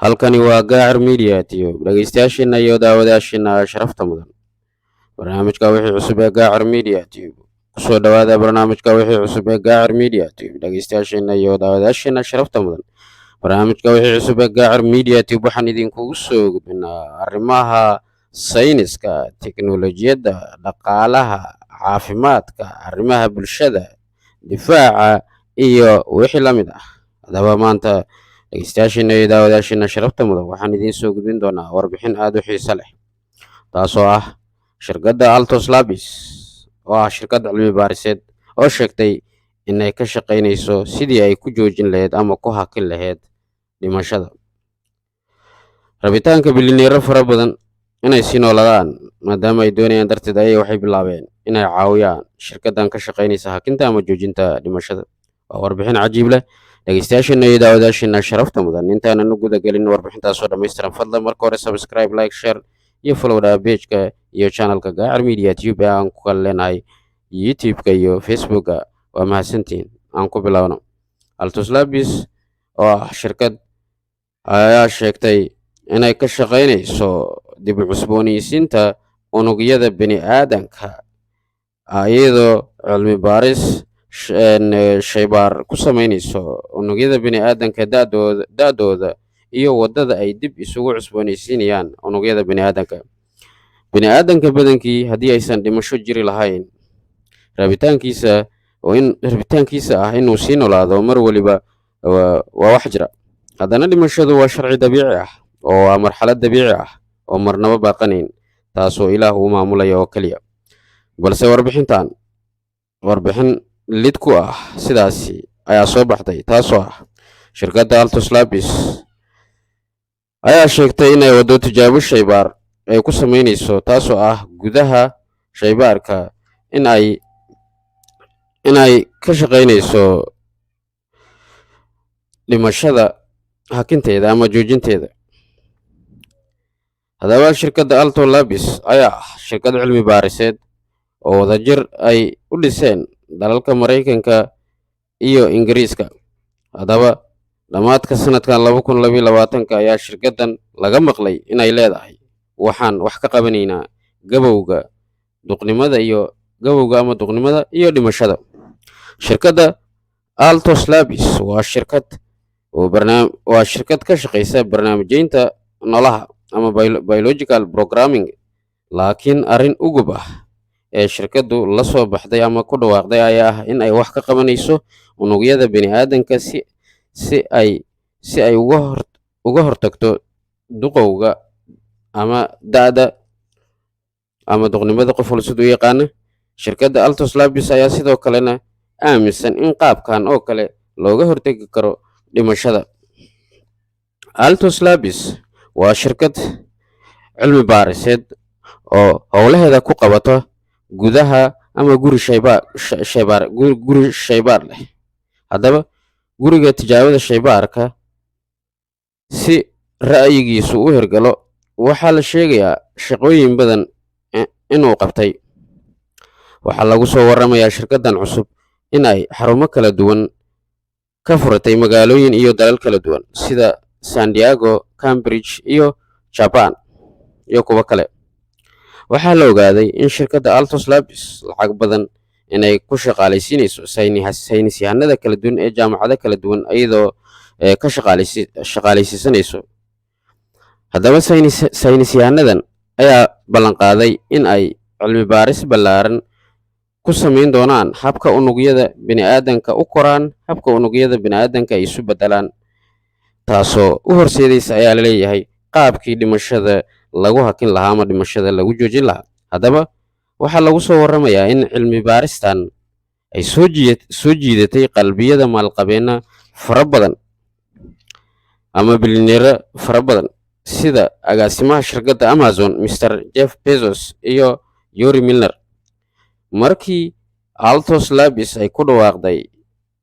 halkani waa Gacar Media Tube. Dhageystayaasheena iyo daawadayaasheena sharafta mudan. Barnaamijka wixii cusub ee Gacar Media Tube. Kusoo dhawaada barnaamijka wixii cusub ee Gacar Media Tube. Dhageystayaasheena iyo daawadayaasheena sharafta mudan. Barnaamijka wixii cusub ee Gacar Media Tube waxaan idinkugu soo gudbinaa arrimaha sayniska, tiknoolajiyadda, dhaqaalaha, caafimaadka, arrimaha bulshada, difaaca iyo wixii la mid ah. Haddaba maanta dhegeystayaasheena iyo daawadayaasheena sharafta mudan waxaan idiin soo gudbin doonaa warbixin aad u xiiso leh, taasoo ah shirkadda Altos Labs oo ah shirkad cilmi baariseed oo sheegtay inay ka shaqaynayso sidii ay ku joojin lahayd ama ku hakin lahayd dhimashada. Rabitaanka bilyaneero fara badan inay sii noolaadaan maadaama ay doonayaan darteed ayay waxay bilaabeen inay caawiyaan shirkaddan ka shaqaynaysa hakinta ama joojinta dhimashada. Waa warbixin cajiib leh. dhegeystayaasheena iyo daawadayaasheena sharafta mudan, intaanan u guda gelin warbixintaasoo dhammaystiran, fadlan marka hore subscribe, like, share iyo followda page-ka iyo channelka Gacar Media Tube ee aan ku kala leenahay YouTube-ka iyo Facebook-ka. Waa mahadsantihiin. Aan ku bilowno. Altos Labs oo ah shirkad ayaa sheegtay inay ka shaqaynayso dib u cusboonaysiinta unugyada bini'aadanka iyadoo cilmi baaris shaybaar ku samaynayso unugyada bini'aadanka da'dooda iyo wadada ay dib isugu cusboonaysiinayaan unugyada bini'aadanka. Bini'aadanka badankii haddii aysan dhimasho jiri lahayn, rabitaankiisa ah inuu sii noolaado mar waliba waa wax jira. Haddana dhimashadu waa sharci dabiici ah oo waa marxalad dabiici ah oo marnaba baaqanayn, taasoo Ilaah uu maamulaya oo kaliya. Balse warbixin lid ku ah sidaasi ayaa soo baxday, taasoo ah shirkadda Altos Labs ayaa sheegtay inay waddo tijaabo shaybaar ay ku samaynayso, taasoo ah gudaha shaybaarka inay ka shaqaynayso dhimashada hakinteeda ama joojinteeda. Haddaba shirkadda Altos Labs ayaa ah shirkad cilmi baariseed oo wadajir ay u dhiseen dalalka Mareykanka iyo Ingiriiska. Haddaba dhammaadka sanadkan 2022 ayaa shirkaddan laga maqlay inay leedahay waxaan wax ka qabanaynaa gabowga duqnimada iyo dhimashada. Shirkadda Altos Labs waa shirkad ka shaqeysa barnaamijyada noolaha ama biological programming, laakiin arrin ugub ah ee shirkaddu la soo baxday ama ku dhawaaqday ayaa ah in ay wax ka qabanayso unugyada bini'aadanka si ay uga hortagto duqowga ama da'da ama duqnimada, qof walba siduu u yaqaana. Shirkadda Altos Labs ayaa sidoo kalena aaminsan in qaabkan oo kale looga hortagi karo dhimashada. Altos Labs waa shirkad cilmi baariseed oo howlaheeda ku qabato gudaha ama guri shaybaar leh. Haddaba guriga tijaabada shaybaarka, si ra'yigiisu u hirgalo, waxaa la sheegayaa shaqooyin badan inuu qabtay. Waxaa lagu soo waramayaa shirkaddan cusub in ay xarumo kala duwan ka furatay magaalooyin iyo dalal kala duwan sida San Diego, Cambridge iyo Japan iyo kuwo kale. Waxaa la ogaaday in shirkadda Altos Labs lacag badan inay ku shaqaalaysiinayso saynisyahanada kala duwan ee jaamacado kala duwan iyadoo ka shaqaalaysiisanayso. Haddaba saynisyahanadan ayaa ballan qaaday in ay cilmi baaris ballaaran ku samayn doonaan habka unugyada bini'aadanka u koraan, habka unugyada bini'aadanka ay isu beddelaan, taasoo u horseedaysa ayaa la leeyahay qaabkii dhimashada lagu hakin lahaa ama dhimashada lagu joojin lahaa. Haddaba waxaa lagu soo waramayaa in cilmi baaristan ay soo jiidatay qalbiyada maalqabeena fara badan ama bilyaneero fara badan sida agaasimaha shirkadda Amazon Mr. Jeff Bezos iyo Yuri Milner. Markii Altos Labs ay ku dhawaaqday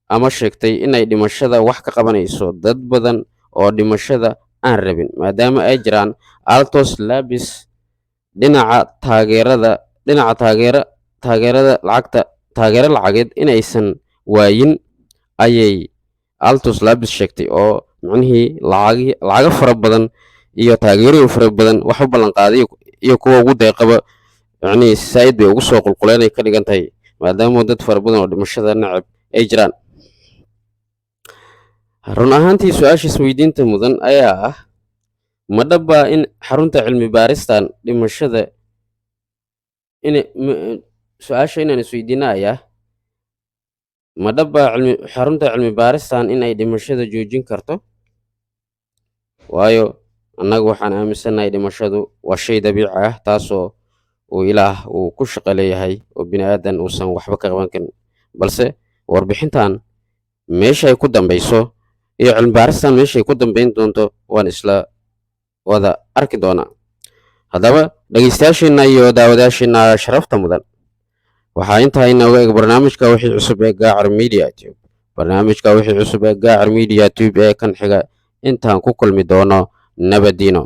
ama sheegtay inay dhimashada wax ka qabanayso dad badan oo dhimashada aan rabin, maadaama ay jiraan Altos Labs dhinaca taageero lacageed inaysan waayin, ayay Altos Labs sheegtay oo macnihii lacago fara badan iyo taageerooyin fara badan wax u ballan qaaday iyo kuwa ugu deeqaba yacnii saa'id bay ugu soo qulquleen ay ka dhigan tahay maadaama dad fara badan oo dhimashada nacab ay jiraan. run ahaantii su-aasha isweydiinta mudan ayaa ah ma dhabbaa in xarunta cilmi baaristan dhimashada su-aasha inaan isweydiina ayaa ma dhabbaa xarunta cilmi baaristan in ay dhimashada joojin karto? waayo annagu waxaan aaminsannahay dhimashadu waa shay dabiici ah taasoo uu ilaah uu ku shaqo leeyahay oo bini aadan uusan waxba ka qaban karin, balse warbixintan meesha ay ku dambayso iyo cilmi baaristan meesha ay ku dambayn doonto waan isla wada arki doonaa. haddaba dhegeystayaasheena iyo daawadayaasheena sharafta mudan, waxaa intaa inooga eg barnaamijka wixii cusub ee gaacar media tube. barnaamijka wixii cusub ee gaacar media tube ee kan xiga intaan ku kulmi doono nabadiino.